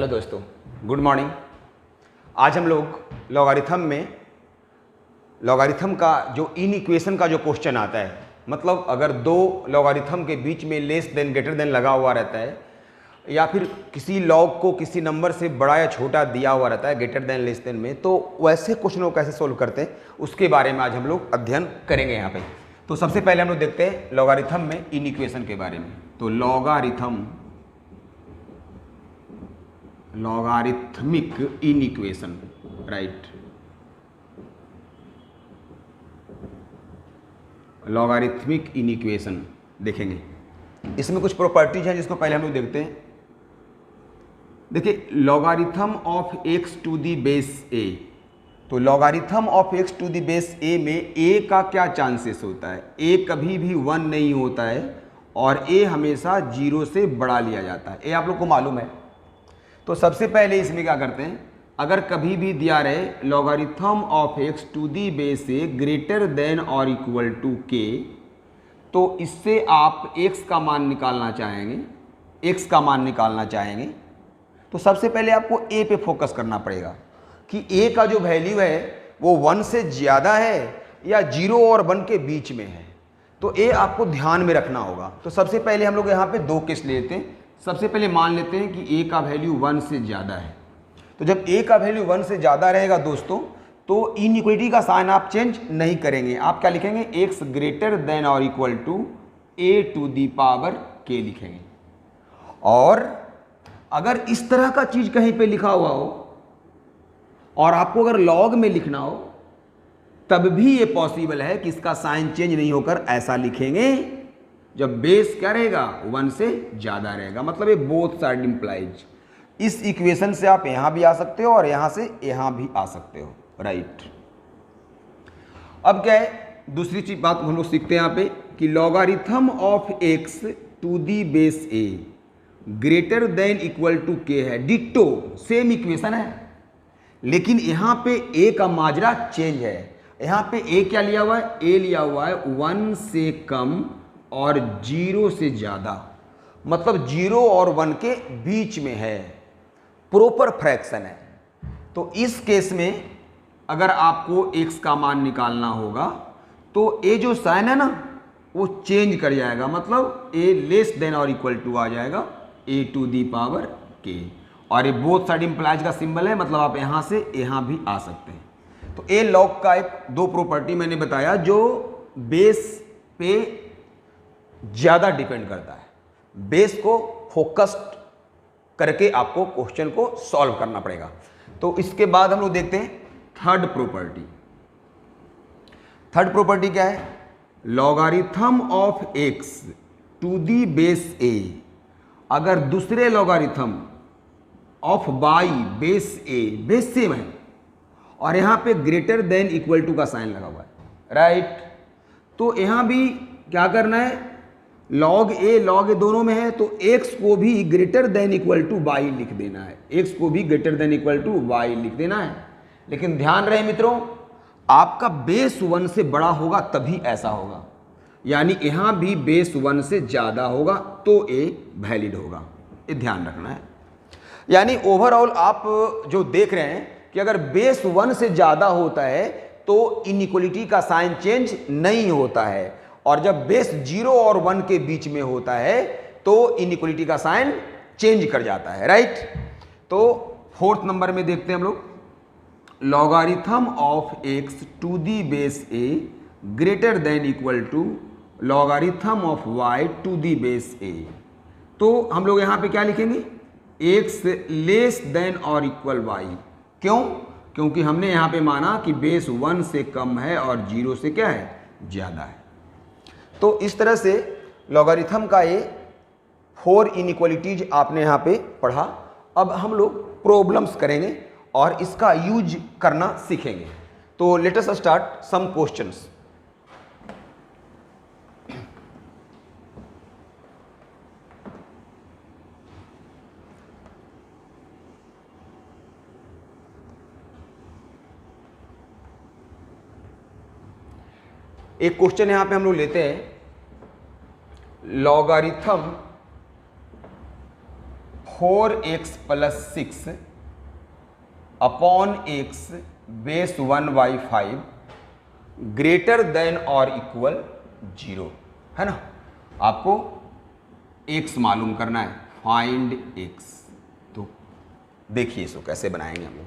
Hello दोस्तों, good morning. आज हम लोग लॉगरिथम का जो इनइक्वेशन का जो क्वेश्चन आता है, मतलब अगर दो लॉगरिथम के बीच में लेस देन ग्रेटर देन लगा हुआ रहता है या फिर किसी लॉग को किसी नंबर से बड़ा या छोटा दिया हुआ रहता है ग्रेटर देन लेस देन में, तो वैसे क्वेश्चनों को कैसे सोल्व करते हैं उसके बारे में आज हम लोग अध्ययन करेंगे यहाँ पे। तो सबसे पहले हम लोग देखते हैं लॉगरिथम में इनइक्वेशन के बारे में। तो logarithmic inequation, right. Logarithmic inequation देखेंगे, इसमें कुछ प्रॉपर्टीज हैं जिसको पहले हम लोग देखते हैं। देखिए, logarithm of x to the base a. तो logarithm of x to the base a में ए का क्या चांसेस होता है? ए कभी भी 1 नहीं होता है और ए हमेशा 0 से बड़ा लिया जाता है। ए आप लोग को मालूम है। तो सबसे पहले इसमें क्या करते हैं, अगर कभी भी दिया रहे logarithm of x to the base a greater than और इक्वल टू के, तो इससे आप x का मान निकालना चाहेंगे, तो सबसे पहले आपको a पे फोकस करना पड़ेगा कि a का जो वैल्यू है वो 1 से ज़्यादा है या 0 और 1 के बीच में है। तो a आपको ध्यान में रखना होगा। तो सबसे पहले हम लोग यहाँ पे दो केस लेते हैं। सबसे पहले मान लेते हैं कि a का वैल्यू 1 से ज़्यादा है। तो जब a का वैल्यू 1 से ज़्यादा रहेगा दोस्तों, तो इनइक्वालिटी का साइन आप चेंज नहीं करेंगे। आप क्या लिखेंगे? x ग्रेटर देन और equal to a to the power k लिखेंगे। और अगर इस तरह का चीज़ कहीं पे लिखा हुआ हो और आपको अगर लॉग में लिखना हो, तब भी ये पॉसिबल है कि इसका साइन चेंज नहीं होकर ऐसा लिखेंगे जब बेस क्या रहेगा? 1 से ज़्यादा रहेगा। मतलब ये बोथ साइड इंप्लाइज। इस इक्वेशन से आप यहाँ भी आ सकते हो और यहाँ से यहाँ भी आ सकते हो, राइट। अब क्या है, दूसरी चीज बात हम लोग सीखते हैं यहाँ पे कि logarithm of x to the base a greater than equal to k है। डिट्टो सेम इक्वेशन है, लेकिन यहाँ पे ए का माजरा चेंज है। यहाँ पे ए क्या लिया हुआ है? ए लिया हुआ है 1 से कम और 0 से ज़्यादा, मतलब 0 और 1 के बीच में है, प्रॉपर फ्रैक्शन है। तो इस केस में अगर आपको x का मान निकालना होगा तो ए जो साइन है ना वो चेंज कर जाएगा, मतलब a लेस देन और इक्वल टू आ जाएगा a to the power k। और ये बोथ साइड इंप्लाइज का सिंबल है, मतलब आप यहाँ से यहाँ भी आ सकते हैं। तो ए लॉग का एक दो प्रॉपर्टी मैंने बताया जो बेस पे ज़्यादा डिपेंड करता है। बेस को फोकस्ड करके आपको क्वेश्चन को सॉल्व करना पड़ेगा। तो इसके बाद हम लोग देखते हैं थर्ड प्रॉपर्टी क्या है? Logarithm of x to the base a अगर दूसरे logarithm of y base a, base same है और यहाँ पे ग्रेटर देन इक्वल टू का साइन लगा हुआ है, राइट। तो यहाँ भी क्या करना है? लॉग ए दोनों में है, तो x को भी greater than equal to y लिख देना है। x को भी greater than equal to y लिख देना है। लेकिन ध्यान रहे मित्रों, आपका बेस 1 से बड़ा होगा तभी ऐसा होगा, यानी यहाँ भी बेस 1 से ज़्यादा होगा तो a वैलिड होगा। ये ध्यान रखना है। यानी ओवरऑल आप जो देख रहे हैं कि अगर बेस 1 से ज़्यादा होता है तो इनइक्वालिटी का साइन चेंज नहीं होता है, और जब बेस 0 और 1 के बीच में होता है तो इनइक्वालिटी का साइन चेंज कर जाता है, राइट। तो फोर्थ नंबर में देखते हैं हम लोग logarithm of x to the base a greater than equal to logarithm of y to the base a. तो हम लोग यहाँ पे क्या लिखेंगे? एक्स लेस देन और इक्वल वाई। क्यों? क्योंकि हमने यहाँ पे माना कि बेस 1 से कम है और 0 से क्या है? ज़्यादा है। तो इस तरह से लॉगरिथम का ये 4 इनइक्वालिटीज आपने यहाँ पे पढ़ा। अब हम लोग प्रॉब्लम्स करेंगे और इसका यूज करना सीखेंगे। तो let us start some questions. एक क्वेश्चन यहाँ पे हम लोग लेते हैं, logarithm 4x plus 6 upon x base 1/5 greater than और इक्वल 0, है ना। आपको x मालूम करना है, फाइंड x। तो देखिए इसको कैसे बनाएंगे हम लोग।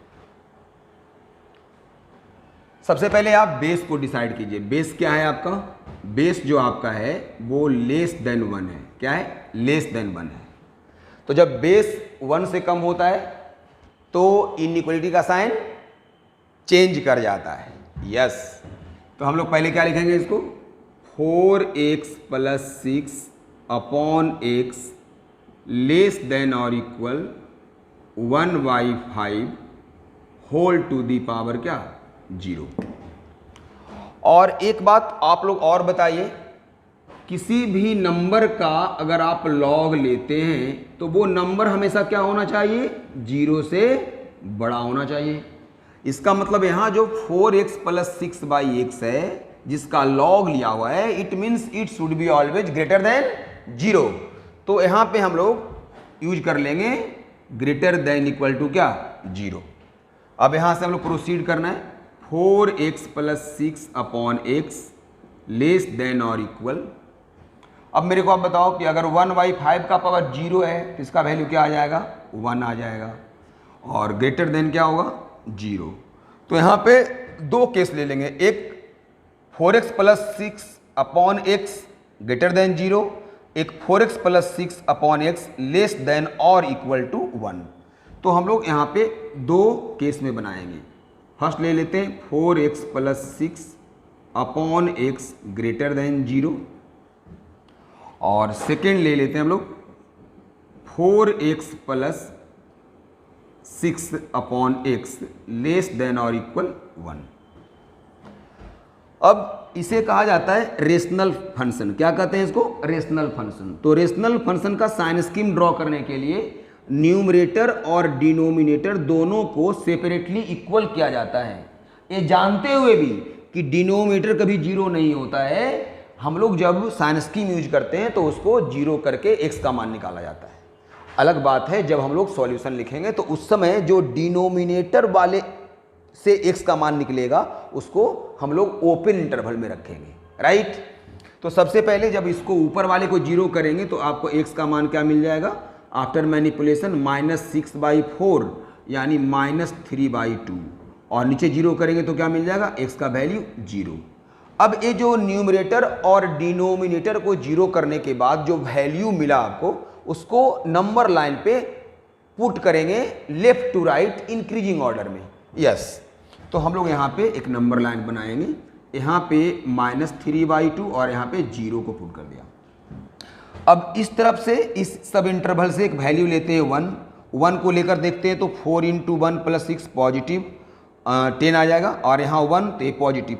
सबसे पहले आप बेस को डिसाइड कीजिए। बेस क्या है आपका? बेस जो आपका है वो लेस देन 1 है। क्या है? लेस देन 1 है। तो जब बेस 1 से कम होता है तो इनइक्वलिटी का साइन चेंज कर जाता है। यस, तो हम लोग पहले क्या लिखेंगे इसको? 4x plus 6 upon x less than और equal 1/5 whole to the power क्या? 0। और एक बात आप लोग और बताइए, किसी भी नंबर का अगर आप लॉग लेते हैं तो वो नंबर हमेशा क्या होना चाहिए? 0 से बड़ा होना चाहिए। इसका मतलब यहाँ जो 4x प्लस 6/x है जिसका लॉग लिया हुआ है, it means it should be always greater than 0। तो यहाँ पे हम लोग यूज कर लेंगे ग्रेटर देन इक्वल टू क्या? 0। अब यहाँ से हम लोग प्रोसीड करना है। 4x plus 6 upon x less than और इक्वल, अब मेरे को आप बताओ कि अगर 1/5 का पावर 0 है तो इसका वैल्यू क्या आ जाएगा? 1 आ जाएगा। और ग्रेटर देन क्या होगा? 0। तो यहाँ पे दो केस ले लेंगे, एक 4x plus 6 upon x greater than 0, एक 4x plus 6 upon x less than और इक्वल टू 1। तो हम लोग यहाँ पे दो केस में बनाएंगे। फर्स्ट ले लेते हैं 4x plus 6 upon x greater than 0, और सेकेंड ले लेते हैं हम लोग 4x plus 6 upon x less than और इक्वल 1। अब इसे कहा जाता है रेशनल फंक्शन। क्या कहते हैं इसको? Rational function. तो रेशनल फंक्शन का साइन स्कीम ड्रॉ करने के लिए न्यूमरेटर और डिनोमिनेटर दोनों को सेपरेटली इक्वल किया जाता है। ये जानते हुए भी कि डिनोमिनेटर कभी 0 नहीं होता है, हम लोग जब साइन स्कीम यूज करते हैं तो उसको 0 करके x का मान निकाला जाता है। अलग बात है जब हम लोग सॉल्यूशन लिखेंगे तो उस समय जो डिनोमिनेटर वाले से x का मान निकलेगा उसको हम लोग ओपन इंटरवल में रखेंगे, राइट। तो सबसे पहले जब इसको ऊपर वाले को 0 करेंगे तो आपको x का मान क्या मिल जाएगा? आफ्टर मैनिपुलेशन -6/4 यानी -3/2, और नीचे 0 करेंगे तो क्या मिल जाएगा? x का वैल्यू 0। अब ये जो न्यूमरेटर और डिनोमिनेटर को 0 करने के बाद जो वैल्यू मिला आपको, उसको नंबर लाइन पे पुट करेंगे left to right increasing order में। यस, तो हम लोग यहाँ पे एक नंबर लाइन बनाएंगे। यहाँ पे -3/2 और यहाँ पे 0 को पुट कर दिया। अब इस तरफ से इस सब इंटरवल से एक वैल्यू लेते हैं 1 को लेकर देखते हैं तो 4 × 1 + 6 पॉजिटिव 10 आ जाएगा, और यहाँ 1 तो ये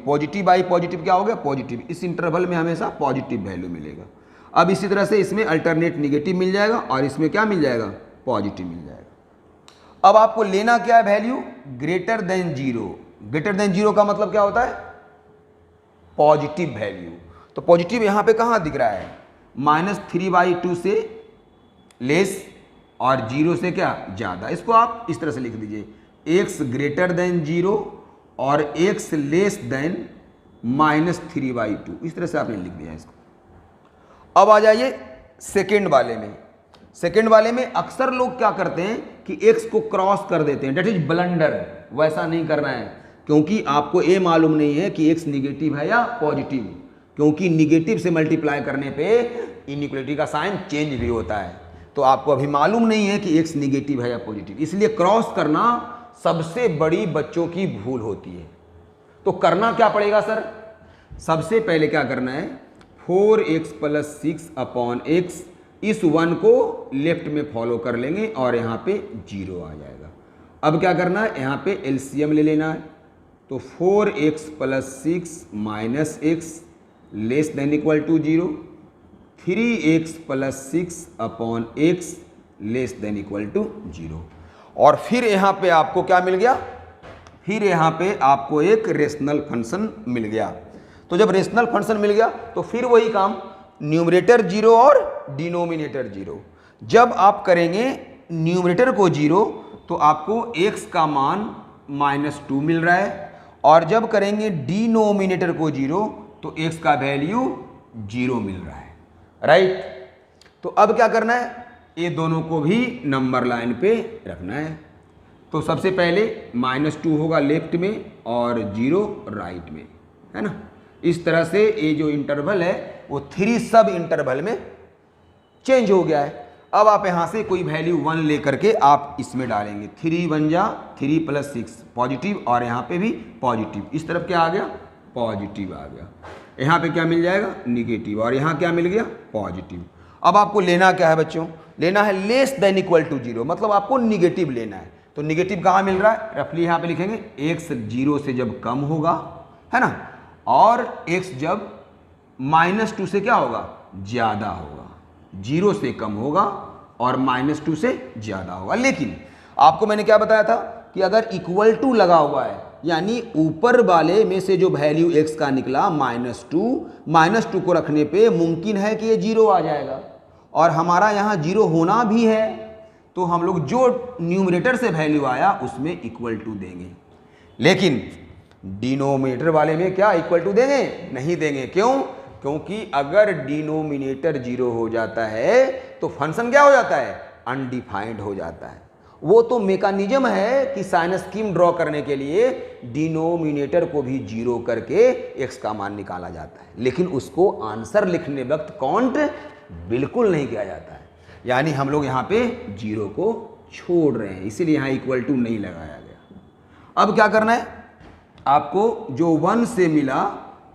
पॉजिटिव बाई पॉजिटिव क्या हो गया? पॉजिटिव। इस इंटरवल में हमेशा पॉजिटिव वैल्यू मिलेगा। अब इसी तरह से इसमें अल्टरनेट निगेटिव मिल जाएगा और इसमें क्या मिल जाएगा? पॉजिटिव मिल जाएगा। अब आपको लेना क्या है? Value greater than 0। Greater than 0 का मतलब क्या होता है? Positive value. तो पॉजिटिव यहाँ पे कहाँ दिख रहा है? -3/2 से लेस और 0 से क्या? ज़्यादा। इसको आप इस तरह से लिख दीजिए, x ग्रेटर देन 0 और x लेस देन -3/2। इस तरह से आपने लिख दिया इसको। अब आ जाइए सेकेंड वाले में। सेकेंड वाले में अक्सर लोग क्या करते हैं कि x को क्रॉस कर देते हैं, डेट इज ब्लंडर। वैसा नहीं करना है, क्योंकि आपको ये मालूम नहीं है कि x निगेटिव है या पॉजिटिव, क्योंकि निगेटिव से मल्टीप्लाई करने पे इनइक्वलिटी का साइन चेंज भी होता है। तो आपको अभी मालूम नहीं है कि x निगेटिव है या पॉजिटिव, इसलिए क्रॉस करना सबसे बड़ी बच्चों की भूल होती है। तो करना क्या पड़ेगा सर? सबसे पहले क्या करना है? 4x प्लस 6 अपॉन x, इस 1 को लेफ्ट में फॉलो कर लेंगे और यहाँ पे 0 आ जाएगा। अब क्या करना है? यहाँ पे एलसीएम ले लेना है। तो 4x plus 6 minus x less than equal to 0, 3x plus 6 upon x less than equal to 0। और फिर यहाँ पे आपको क्या मिल गया? फिर यहाँ पे आपको एक रेशनल फंक्शन मिल गया। तो जब रेशनल फंक्शन मिल गया तो फिर वही काम, न्यूमरेटर 0 और डिनोमिनेटर 0। जब आप करेंगे न्यूमरेटर को 0 तो आपको x का मान -2 मिल रहा है, और जब करेंगे डिनोमिनेटर को 0 तो x का वैल्यू 0 मिल रहा है, राइट। तो अब क्या करना है, ये दोनों को भी नंबर लाइन पे रखना है। तो सबसे पहले -2 होगा लेफ्ट में और 0 राइट में, है ना। इस तरह से ये जो इंटरवल है वो 3 सब इंटरवल में चेंज हो गया है। अब आप यहाँ से कोई वैल्यू 1 लेकर के आप इसमें डालेंगे, 3 1 जा 3 + 6 पॉजिटिव, और यहाँ पे भी पॉजिटिव, इस तरफ क्या आ गया, पॉजिटिव आ गया। यहाँ पे क्या मिल जाएगा, निगेटिव, और यहाँ क्या मिल गया, पॉजिटिव। अब आपको लेना क्या है बच्चों, लेना है लेस देन इक्वल टू 0, मतलब आपको निगेटिव लेना है। तो निगेटिव कहाँ मिल रहा है, रफली यहाँ पे लिखेंगे x 0 से जब कम होगा, है ना, और x जब -2 से क्या होगा, ज़्यादा होगा। 0 से कम होगा और -2 से ज़्यादा होगा। लेकिन आपको मैंने क्या बताया था कि अगर इक्वल टू लगा हुआ है, यानी ऊपर वाले में से जो वैल्यू x का निकला -2 को रखने पे मुमकिन है कि ये 0 आ जाएगा, और हमारा यहाँ 0 होना भी है, तो हम लोग जो न्यूमरेटर से वैल्यू आया उसमें इक्वल टू देंगे। लेकिन डिनोमिनेटर वाले में क्या इक्वल टू देंगे, नहीं देंगे। क्यों, क्योंकि अगर डिनोमिनेटर 0 हो जाता है तो फंक्शन क्या हो जाता है, अनडिफाइंड हो जाता है। वो तो मैकेनिज्म है कि साइन स्कीम ड्रॉ करने के लिए डिनोमिनेटर को भी 0 करके x का मान निकाला जाता है, लेकिन उसको आंसर लिखने वक्त काउंट बिल्कुल नहीं किया जाता है। यानी हम लोग यहाँ पे 0 को छोड़ रहे हैं, इसीलिए यहाँ इक्वल टू नहीं लगाया गया। अब क्या करना है, आपको जो 1 से मिला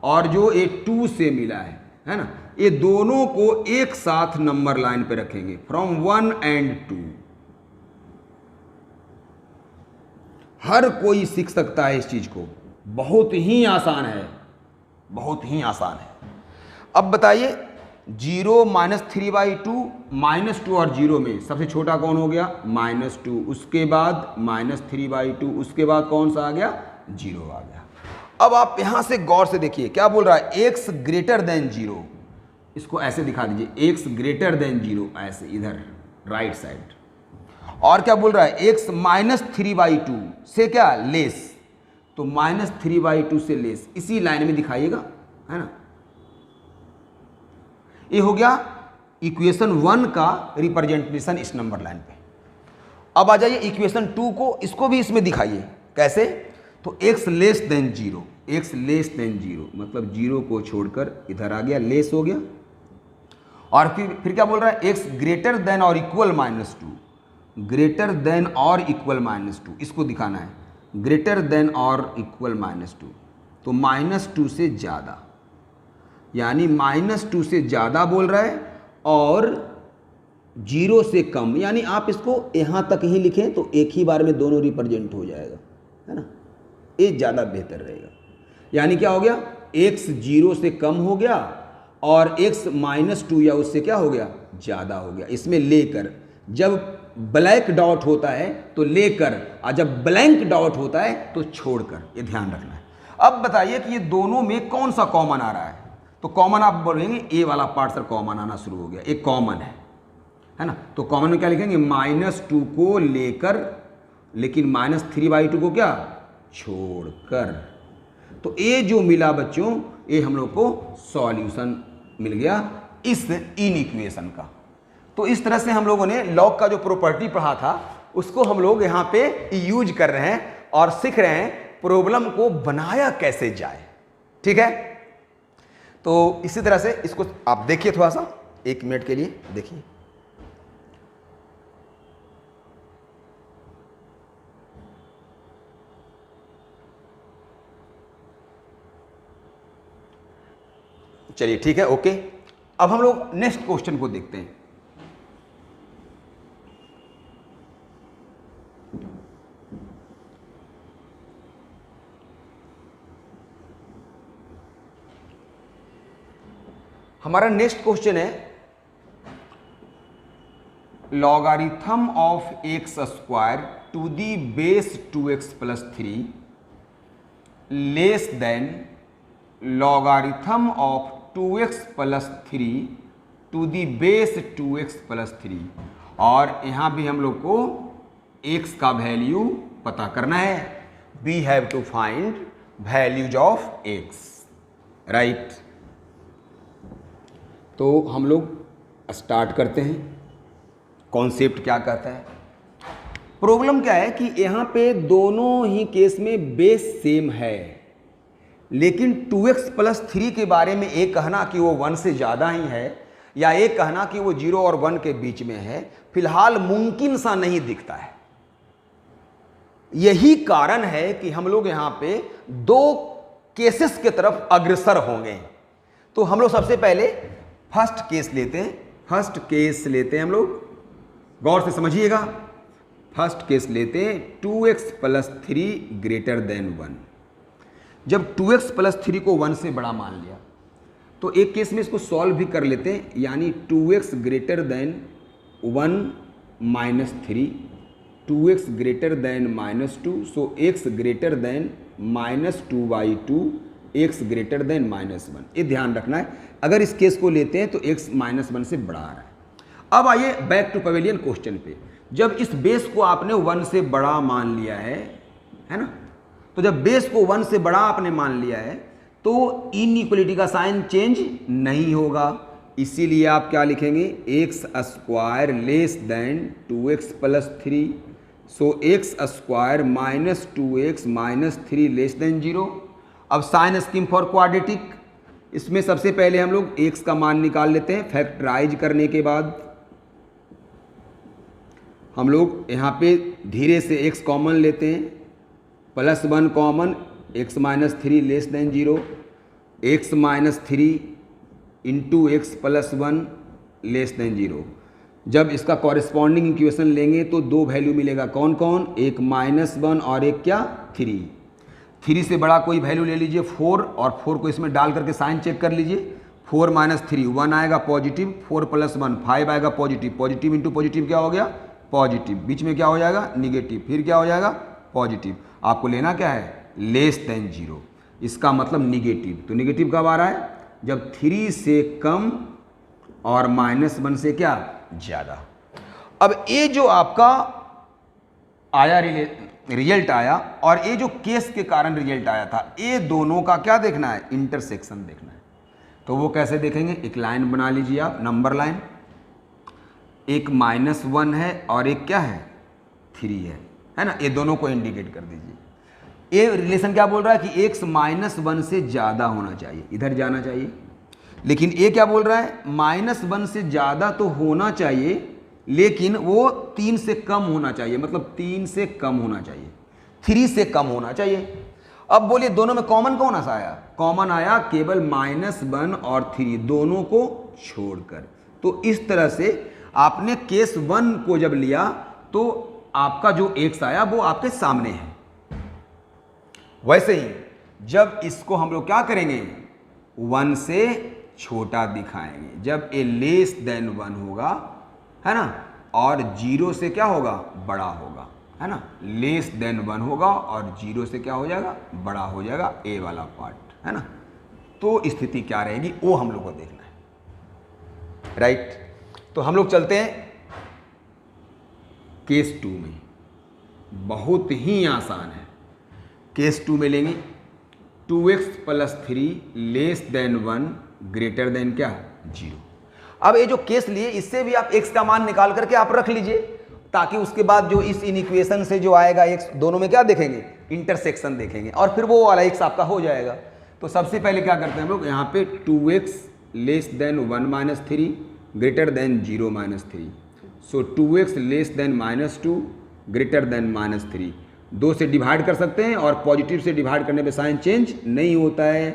और जो ये 2 से मिला है ना, ये दोनों को एक साथ नंबर लाइन पे रखेंगे, फ्रॉम 1 and 2। हर कोई सीख सकता है इस चीज को, बहुत ही आसान है, बहुत ही आसान है। अब बताइए 0 -3/2 -2 और 0 में सबसे छोटा कौन हो गया, -2, उसके बाद -3/2, उसके बाद कौन सा आ गया, 0 आ गया। अब आप यहां से गौर से देखिए क्या बोल रहा है, x ग्रेटर देन 0, इसको ऐसे दिखा दीजिए, x ग्रेटर देन 0, ऐसे इधर राइट साइड। और क्या बोल रहा है, x -3/2 से क्या लेस, तो -3/2 से लेस, इसी लाइन में दिखाइएगा, है ना। ये हो गया इक्वेशन 1 का रिप्रेजेंटेशन इस नंबर लाइन पे। अब आ जाइए इक्वेशन 2 को, इसको भी इसमें दिखाइए कैसे, तो x less than 0, x less than 0 मतलब 0 को छोड़कर इधर आ गया, लेस हो गया। और फिर क्या बोल रहा है, x ग्रेटर देन और इक्वल -2, ग्रेटर देन और इक्वल -2, इसको दिखाना है, ग्रेटर देन और इक्वल -2, तो -2 से ज़्यादा, यानी -2 से ज़्यादा बोल रहा है, और 0 से कम, यानी आप इसको यहाँ तक ही लिखें तो एक ही बार में दोनों रिप्रेजेंट हो जाएगा, है ना, ये ज़्यादा बेहतर रहेगा। यानी क्या हो गया, x 0 से कम हो गया और x -2 या उससे क्या हो गया, ज़्यादा हो गया। इसमें लेकर, जब ब्लैक डॉट होता है तो लेकर, और जब ब्लैंक डॉट होता है तो छोड़कर, ये ध्यान रखना है। अब बताइए कि ये दोनों में कौन सा कॉमन आ रहा है, तो कॉमन आप बोलेंगे ए वाला पार्ट सर कॉमन आना शुरू हो गया, एक कॉमन है ना। तो कॉमन में क्या लिखेंगे, -2 को लेकर, लेकिन -3/2 को क्या छोड़कर। तो ये जो मिला बच्चों, ये हम लोग को सॉल्यूशन मिल गया इस इन इक्वेशन का। तो इस तरह से हम लोगों ने लॉग का जो प्रॉपर्टी पढ़ा था उसको हम लोग यहाँ पे यूज कर रहे हैं और सीख रहे हैं प्रॉब्लम को बनाया कैसे जाए, ठीक है। तो इसी तरह से इसको आप देखिए, थोड़ा सा 1 मिनट के लिए देखिए। चलिए ठीक है, ओके। अब हम लोग नेक्स्ट क्वेश्चन को देखते हैं। हमारा नेक्स्ट क्वेश्चन है, logarithm of x² to the base 2x + 3 less than logarithm of 2x + 3 to the base 2x + 3। और यहाँ भी हम लोग को x का वैल्यू पता करना है। We have to find values of x, right. तो हम लोग स्टार्ट करते हैं। कॉन्सेप्ट क्या कहता है, प्रॉब्लम क्या है कि यहाँ पे दोनों ही केस में बेस सेम है, लेकिन 2x प्लस 3 के बारे में एक कहना कि वो 1 से ज़्यादा ही है या एक कहना कि वो 0 और 1 के बीच में है, फिलहाल मुमकिन सा नहीं दिखता है। यही कारण है कि हम लोग यहाँ पे दो केसेस के तरफ अग्रसर होंगे। तो हम लोग सबसे पहले फर्स्ट केस लेते हैं। फर्स्ट केस लेते हैं हम लोग, गौर से समझिएगा। फर्स्ट केस लेते हैं 2x प्लस 3 ग्रेटर देन 1। जब 2x प्लस 3 को 1 से बड़ा मान लिया तो एक केस में इसको सॉल्व भी कर लेते हैं, यानी 2x greater than 1 minus 3, 2x greater than -2, सो x greater then -2/2, x greater then -1। ये ध्यान रखना है, अगर इस केस को लेते हैं तो x -1 से बड़ा आ रहा है। अब आइए बैक टू पवेलियन क्वेश्चन पे। जब इस बेस को आपने 1 से बड़ा मान लिया है ना, तो जब बेस को 1 से बड़ा आपने मान लिया है तो इनइक्वलिटी का साइन चेंज नहीं होगा। इसीलिए आप क्या लिखेंगे, x square less than 2x plus 3, so x square minus 2x minus 3 less than 0। अब साइन स्कीम फॉर क्वाड्रेटिक, इसमें सबसे पहले हम लोग x का मान निकाल लेते हैं। फैक्टराइज करने के बाद हम लोग यहाँ पे धीरे से x कॉमन लेते हैं, +1 common, x minus 3 less than 0, x minus 3 into x plus 1 less than 0। जब इसका कॉरेस्पॉन्डिंग इक्वेशन लेंगे तो दो वैल्यू मिलेगा, कौन कौन, एक -1 और एक क्या 3। 3 से बड़ा कोई वैल्यू ले लीजिए 4, और 4 को इसमें डाल करके साइन चेक कर लीजिए। 4 माइनस 3 1 आएगा पॉजिटिव, 4 प्लस 1 5 आएगा पॉजिटिव, पॉजिटिव इंटू पॉजिटिव क्या हो गया पॉजिटिव, बीच में क्या हो जाएगा निगेटिव, फिर क्या हो जाएगा पॉजिटिव। आपको लेना क्या है, लेस देन 0, इसका मतलब निगेटिव। तो निगेटिव कब आ रहा है, जब 3 से कम और -1 से क्या ज़्यादा। अब ये जो आपका आया रिजल्ट आया और ये जो केस के कारण रिजल्ट आया था, ये दोनों का क्या देखना है, इंटरसेक्शन देखना है। तो वो कैसे देखेंगे, एक लाइन बना लीजिए आप, नंबर लाइन। एक -1 है और एक क्या है 3 है ना, ये दोनों को इंडिकेट कर दीजिए। ये रिलेशन क्या बोल रहा है कि x -1 से ज़्यादा होना चाहिए, इधर जाना चाहिए। लेकिन ये क्या बोल रहा है, -1 से ज़्यादा तो होना चाहिए लेकिन वो 3 से कम होना चाहिए, मतलब 3 से कम होना चाहिए, 3 से कम होना चाहिए। अब बोलिए दोनों में कॉमन कौन सा आया, कॉमन आया केवल -1 और 3, दोनों को छोड़कर। तो इस तरह से आपने केस 1 को जब लिया तो आपका जो x आया वो आपके सामने है। वैसे ही जब इसको हम लोग क्या करेंगे, 1 से छोटा दिखाएंगे, जब ए लेस देन 1 होगा है ना, और 0 से क्या होगा बड़ा होगा है ना, लेस देन 1 होगा और 0 से क्या हो जाएगा बड़ा हो जाएगा, ए वाला पार्ट है ना। तो स्थिति क्या रहेगी वो हम लोग को देखना है, राइट। तो हम लोग चलते हैं केस 2 में, बहुत ही आसान है। केस 2 में लेंगे 2x plus 3 less then 1 greater than क्या 0। अब ये जो केस लिए इससे भी आप x का मान निकाल करके आप रख लीजिए, ताकि उसके बाद जो इस इक्वेशन से जो आएगा x, दोनों में क्या देखेंगे, इंटरसेक्शन देखेंगे, और फिर वो वाला x आपका हो जाएगा। तो सबसे पहले क्या करते हैं हम लोग, यहाँ पे 2x less than 1 minus 3 greater than 0 minus 3, सो 2x less than -2 greater then -3। 2 से डिवाइड कर सकते हैं और पॉजिटिव से डिवाइड करने पे साइन चेंज नहीं होता है,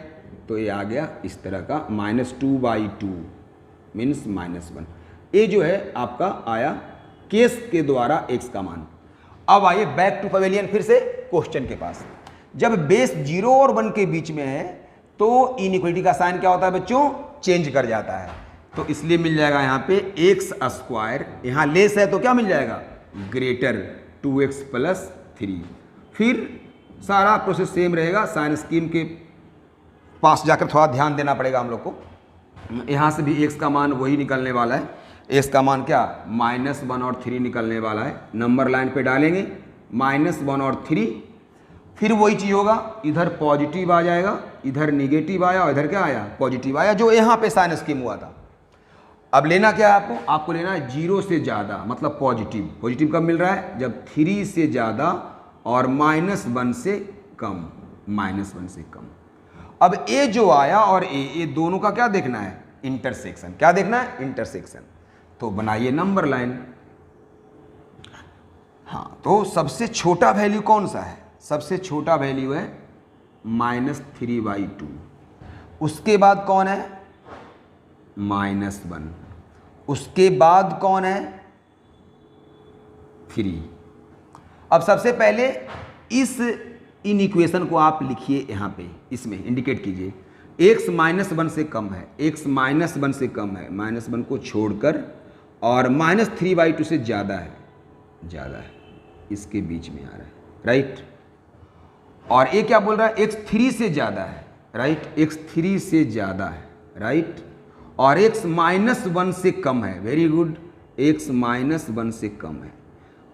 तो ये आ गया इस तरह का -2/2 मीन्स -1। ये जो है आपका आया केस के द्वारा x का मान। अब आइए बैक टू पवेलियन, फिर से क्वेश्चन के पास। जब बेस 0 और 1 के बीच में है तो इनइक्वलिटी का साइन क्या होता है बच्चों, चेंज कर जाता है। तो इसलिए मिल जाएगा यहाँ पे एक्स स्क्वायर, यहाँ लेस है तो क्या मिल जाएगा ग्रेटर 2x प्लस 3। फिर सारा प्रोसेस सेम रहेगा, साइन स्कीम के पास जाकर थोड़ा ध्यान देना पड़ेगा हम लोग को। यहाँ से भी x का मान वही निकलने वाला है, एक्स का मान क्या, -1 और 3 निकलने वाला है। नंबर लाइन पे डालेंगे -1 और 3, फिर वही चीज़ होगा, इधर पॉजिटिव आ जाएगा, इधर निगेटिव आया और इधर क्या आया, पॉजिटिव आया, जो यहाँ पे साइन स्कीम हुआ था। अब लेना क्या है आपको लेना है 0 से ज़्यादा, मतलब पॉजिटिव। पॉजिटिव कब मिल रहा है, जब 3 से ज़्यादा और -1 से कम, -1 से कम। अब ए जो आया और ए दोनों का क्या देखना है, इंटरसेक्शन। क्या देखना है, इंटरसेक्शन। तो बनाइए नंबर लाइन। हाँ, तो सबसे छोटा वैल्यू कौन सा है, सबसे छोटा वैल्यू है -3/2। उसके बाद कौन है, -1। उसके बाद कौन है, 3। अब सबसे पहले इन इक्वेशन को आप लिखिए, यहाँ पे इसमें इंडिकेट कीजिए। x -1 से कम है, x -1 से कम है, -1 को छोड़कर, और -3/2 से ज़्यादा है, इसके बीच में आ रहा है, राइट। और ये क्या बोल रहा है, x 3 से ज़्यादा है, राइट, x 3 से ज़्यादा है, राइट, और x -1 से कम है, वेरी गुड, x -1 से कम है।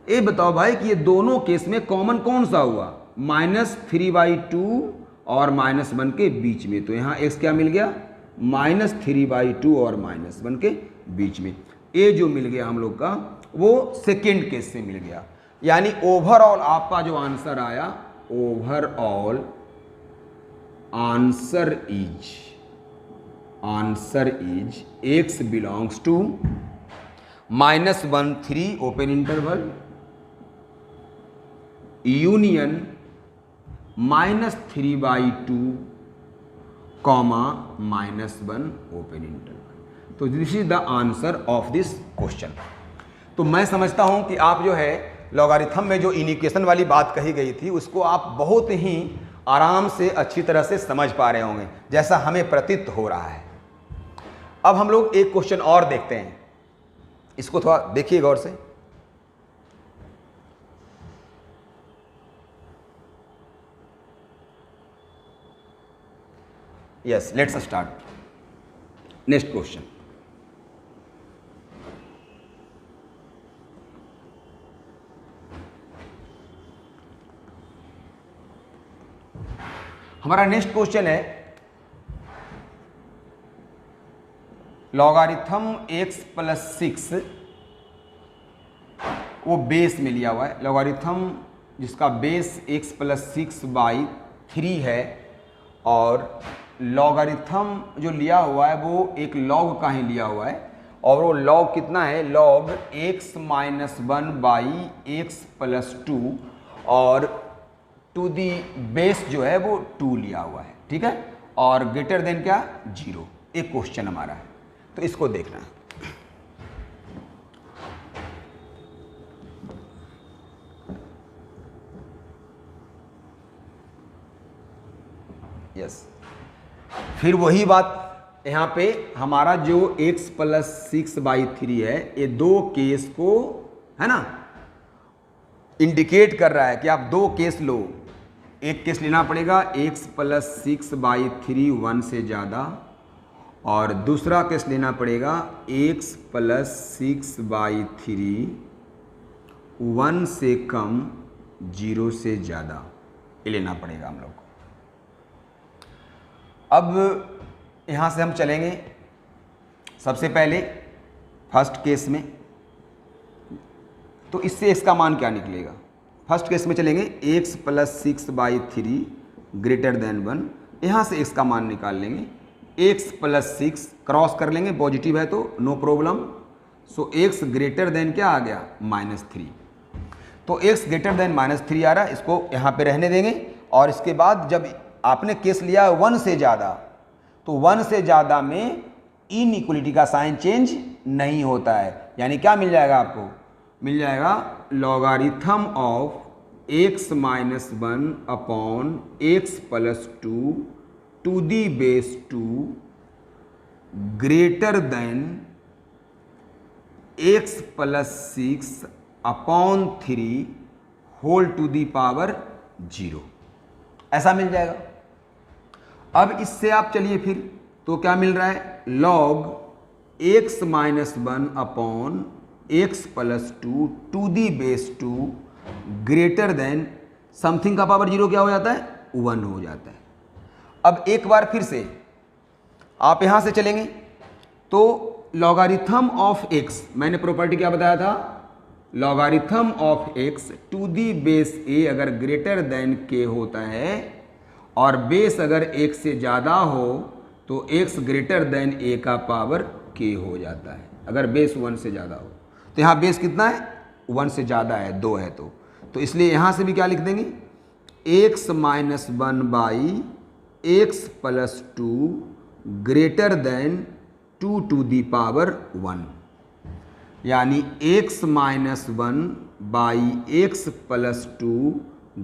ये बताओ भाई कि ये दोनों केस में कॉमन कौन सा हुआ, -3/2 और -1 के बीच में। तो यहाँ x क्या मिल गया, -3/2 और -1 के बीच में। ये जो मिल गया हम लोग का, वो सेकेंड केस से मिल गया। यानी ओवरऑल आपका जो आंसर आया, overall answer is x belongs to -1 3 open interval union -3/2 comma -1 open interval. तो this is the answer of this question. तो मैं समझता हूं कि आप जो है लॉगरिथम में जो इनिक्वेशन वाली बात कही गई थी उसको आप बहुत ही आराम से अच्छी तरह से समझ पा रहे होंगे, जैसा हमें प्रतीत हो रहा है। अब हम लोग एक क्वेश्चन और देखते हैं, इसको थोड़ा देखिए गौर से। Yes, let's start. Next question, हमारा नेक्स्ट क्वेश्चन है लॉगरिथम x + 6, वो बेस में लिया हुआ है। लॉगरिथम जिसका बेस x + 6/3 है, और लॉगरिथम जो लिया हुआ है वो एक लॉग का ही लिया हुआ है, और वो लॉग कितना है, लॉग x - 1/x + 2, और टू दी बेस जो है वो 2 लिया हुआ है, ठीक है, और ग्रेटर देन क्या, 0। एक क्वेश्चन हमारा है, तो इसको देखना है। यस, फिर वही बात यहाँ पे हमारा जो x + 6/3 है, ये दो केस को है ना इंडिकेट कर रहा है कि आप दो केस लो। एक केस लेना पड़ेगा x + 6/3 1 से ज़्यादा, और दूसरा केस लेना पड़ेगा x + 6/3 1 से कम 0 से ज़्यादा, ये लेना पड़ेगा हम लोग को। अब यहाँ से हम चलेंगे सबसे पहले फर्स्ट केस में, तो इससे x का मान क्या निकलेगा। फर्स्ट केस में चलेंगे x + 6/3 ग्रेटर देन 1, यहाँ से x का मान निकाल लेंगे। x + 6 क्रॉस कर लेंगे, पॉजिटिव है तो नो प्रॉब्लम। सो x ग्रेटर देन क्या आ गया, -3। तो x ग्रेटर देन -3 आ रहा है, इसको यहाँ पे रहने देंगे। और इसके बाद जब आपने केस लिया 1 से ज़्यादा, तो 1 से ज़्यादा में इनइक्वलिटी का साइन चेंज नहीं होता है। यानी क्या मिल जाएगा आपको, मिल जाएगा logarithm of x - 1/x + 2 to the base 2 greater than x + 6/3 whole to the power 0, ऐसा मिल जाएगा। अब इससे आप चलिए फिर, तो क्या मिल रहा है, log x minus 1 upon x plus 2 to the base 2 greater than something का पावर 0 क्या हो जाता है? 1 हो जाता है। अब एक बार फिर से आप यहां से चलेंगे तो लॉगारिथम ऑफ x, मैंने प्रॉपर्टी क्या बताया था? Logarithm of x to the base a अगर ग्रेटर देन k होता है और बेस अगर 1 से ज़्यादा हो तो x ग्रेटर देन a का पावर k हो जाता है, अगर बेस 1 से ज़्यादा हो। तो यहाँ बेस कितना है? 1 से ज़्यादा है, 2 है। तो इसलिए यहाँ से भी क्या लिख देंगे? x minus 1 by x plus 2 greater than 2 to the power 1, यानी x minus 1 by x plus 2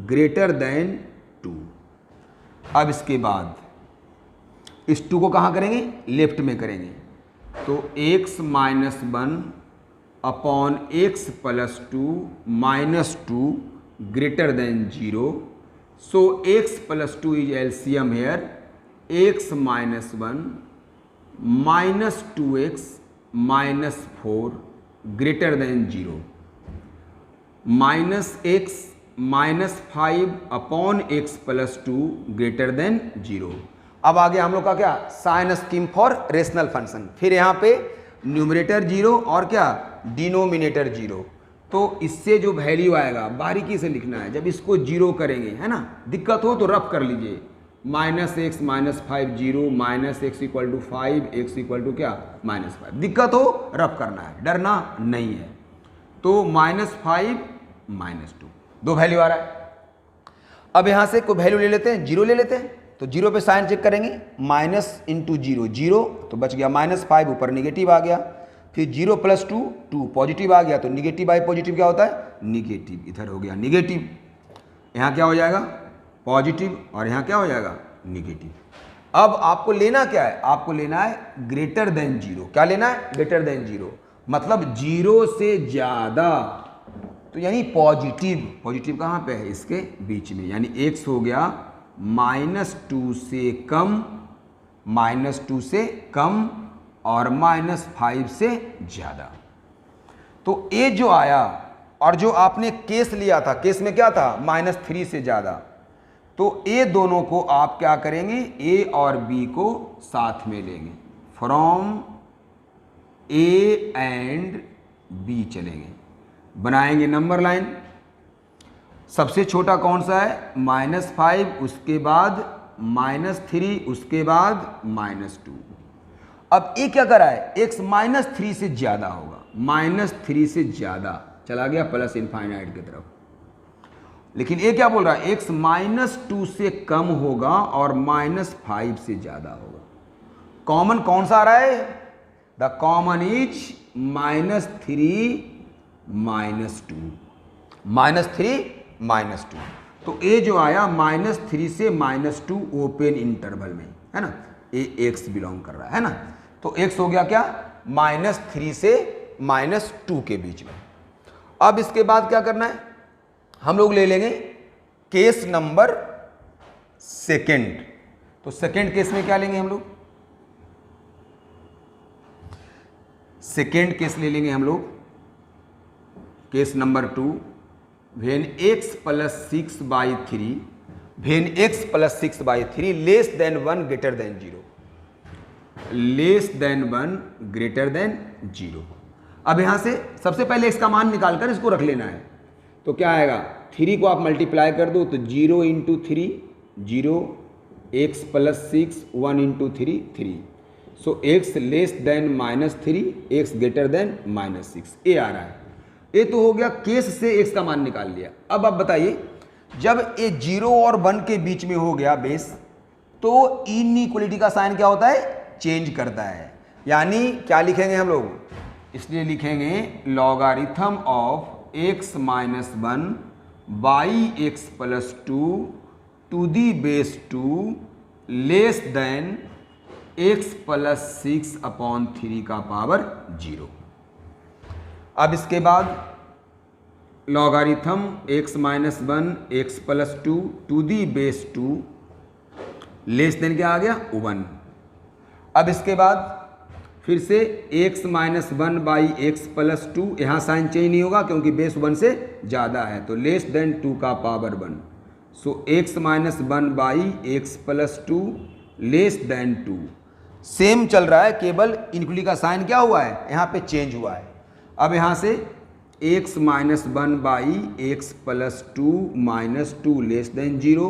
greater than 2। अब इसके बाद इस 2 को कहाँ करेंगे? लेफ्ट में करेंगे। तो x minus 1 upon x plus 2 minus 2 greater than 0। So x plus 2 is LCM here, x minus 1 minus 2x minus 4 greater than 0, minus x minus 5 upon x plus 2 greater than 0। अब आगे हम लोग का क्या? Sign scheme for rational function. फिर यहाँ पे numerator 0 और क्या? डिनोमिनेटर 0। तो इससे जो वैल्यू आएगा बारीकी से लिखना है। जब इसको 0 करेंगे, है ना, दिक्कत हो तो रफ कर लीजिए। Minus x minus 5 0, minus x equal to 5, x equal to क्या? माइनस 5। दिक्कत हो रफ करना है, डरना नहीं है। तो माइनस 5 माइनस 2, 2 वैल्यू आ रहा है। अब यहाँ से कोई वैल्यू ले लेते हैं, 0 ले लेते हैं। तो 0 पे साइन चेक करेंगे, माइनस इंटू 0 0, तो बच गया माइनस 5, ऊपर निगेटिव आ गया। फिर 0 प्लस 2 2, पॉजिटिव आ गया। तो निगेटिव बाई पॉजिटिव क्या होता है? निगेटिव। इधर हो गया निगेटिव, यहाँ क्या हो जाएगा? पॉजिटिव, और यहाँ क्या हो जाएगा? निगेटिव। अब आपको लेना क्या है? आपको लेना है ग्रेटर देन 0। क्या लेना है? ग्रेटर देन 0, मतलब 0 से ज़्यादा। तो यानी पॉजिटिव, पॉजिटिव कहाँ पे है? इसके बीच में, यानी x हो गया माइनस 2 से कम, माइनस 2 से कम और माइनस 5 से ज़्यादा। तो a जो आया और जो आपने केस लिया था, केस में क्या था? माइनस 3 से ज़्यादा। तो a दोनों को आप क्या करेंगे? a और b को साथ में लेंगे, फ्रॉम a एंड b चलेंगे, बनाएंगे नंबर लाइन। सबसे छोटा कौन सा है? माइनस 5, उसके बाद माइनस 3, उसके बाद माइनस 2। अब ए क्या कर रहा है? x माइनस 3 से ज़्यादा होगा, माइनस 3 से ज़्यादा चला गया प्लस इनफाइनाइट की तरफ। लेकिन ये क्या बोल रहा है? x माइनस 2 से कम होगा और माइनस 5 से ज़्यादा होगा। कॉमन कौन सा आ रहा है? The common is minus 3 minus 2, minus 3 minus 2। तो a जो आया माइनस 3 से माइनस 2 ओपन इंटरवल में, है ना, a x बिलोंग कर रहा है ना। तो x हो गया क्या? माइनस 3 से माइनस 2 के बीच में। अब इसके बाद क्या करना है? हम लोग ले लेंगे केस नंबर सेकेंड। तो सेकेंड केस में क्या लेंगे हम लोग? सेकेंड केस ले लेंगे हम लोग, case number 2, when x plus 6 by 3, when x plus 6 by 3 less then 1 greater than 0, less than 1 greater than 0। अब यहां से सबसे पहले x का मान निकालकर इसको रख लेना है। तो क्या आएगा? 3 को आप मल्टीप्लाई कर दो तो 0 इंटू 3 0, x प्लस 6 1 इंटू 3 3। सो x less then minus 3, x greater then minus 6, ए आ रहा है। ये तो हो गया केस से x का मान निकाल लिया। अब आप बताइए, जब ये 0 और 1 के बीच में हो गया बेस, तो इनइक्वलिटी का साइन क्या होता है? चेंज करता है। यानी क्या लिखेंगे हम लोग? इसलिए लिखेंगे logarithm of x minus 1 by x plus 2 to the base 2 less than x plus 6 upon 3 का पावर 0। अब इसके बाद logarithm x minus 1 x plus 2 to the base 2 less than क्या आ गया? 1। अब इसके बाद फिर से x minus 1 by x plus 2, यहाँ साइन चेंज नहीं होगा क्योंकि बेस 1 से ज़्यादा है, तो लेस देन 2 का power 1। So x minus 1 by x plus 2 less then 2। Same चल रहा है, केवल इनक्लूडिंग का साइन क्या हुआ है, यहाँ पे चेंज हुआ है। अब यहाँ से x minus 1 by x plus 2 minus 2 less than 0,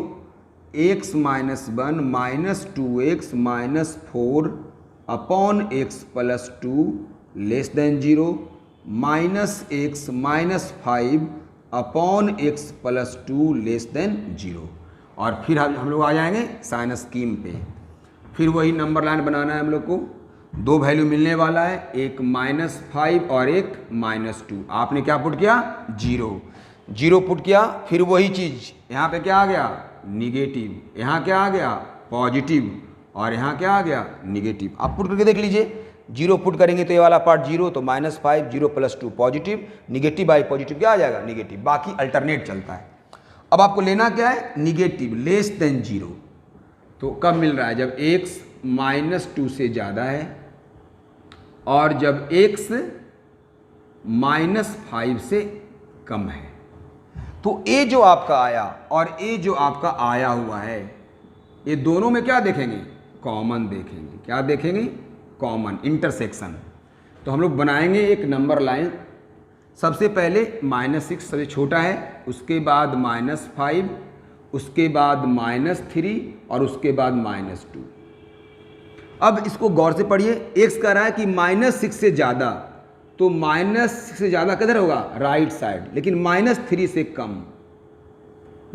x minus 1 minus 2x minus 4 upon x plus 2 less than 0, minus x minus 5 upon x plus 2 less than 0। और फिर हम लोग आ जाएंगे साइन स्कीम पे। फिर वही नंबर लाइन बनाना है हम लोग को, दो वैल्यू मिलने वाला है, एक माइनस 5 और एक माइनस 2। आपने क्या पुट किया, 0 पुट किया। फिर वही चीज़ यहाँ पे क्या आ गया, निगेटिव, यहाँ क्या आ गया, पॉजिटिव, और यहाँ क्या आ गया, निगेटिव। आप पुट करके देख लीजिए, 0 पुट करेंगे तो ये वाला पार्ट 0, तो minus 5, 0 plus 2 positive, negative by positive क्या आ जाएगा, निगेटिव। बाकी अल्टरनेट चलता है। अब आपको लेना क्या है, निगेटिव लेस देन 0। तो कब मिल रहा है, जब x माइनस 2 से ज़्यादा है और जब x माइनस 5 से कम है। तो a जो आपका आया और a जो आपका आया हुआ है, ये दोनों में क्या देखेंगे, कॉमन देखेंगे। क्या देखेंगे, कॉमन, इंटरसेक्शन। तो हम लोग बनाएंगे एक नंबर लाइन। सबसे पहले -6 सबसे छोटा है, उसके बाद -5, उसके बाद -3 और उसके बाद -2। अब इसको गौर से पढ़िए, x कह रहा है कि -6 से ज़्यादा, तो -6 से ज़्यादा किधर होगा, राइट साइड, लेकिन -3 से कम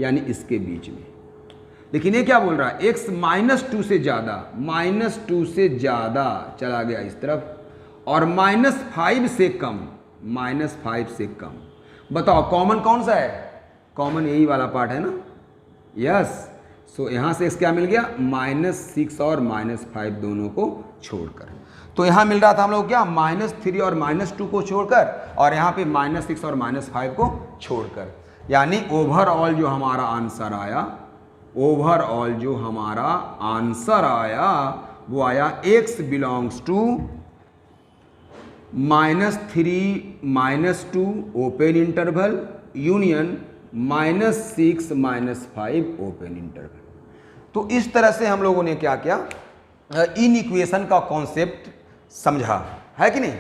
यानी इसके बीच में। लेकिन ये क्या बोल रहा है, x -2 से ज़्यादा, -2 से ज़्यादा चला गया इस तरफ, और -5 से कम, -5 से कम। बताओ कॉमन कौन सा है, कॉमन यही वाला पार्ट है ना, यस। सो यहाँ से x क्या मिल गया, -6 और -5 दोनों को छोड़कर। तो यहाँ मिल रहा था हम लोग क्या, -3 और -2 को छोड़कर, और यहाँ पे -6 और -5 को छोड़कर। यानी ओवरऑल जो हमारा आंसर आया, ओवरऑल जो हमारा आंसर आया वो आया x belongs to -3 -2 open interval union -6 -5 open interval. तो इस तरह से हम लोगों ने क्या किया, इन इक्वेशन का कॉन्सेप्ट समझा है कि नहीं।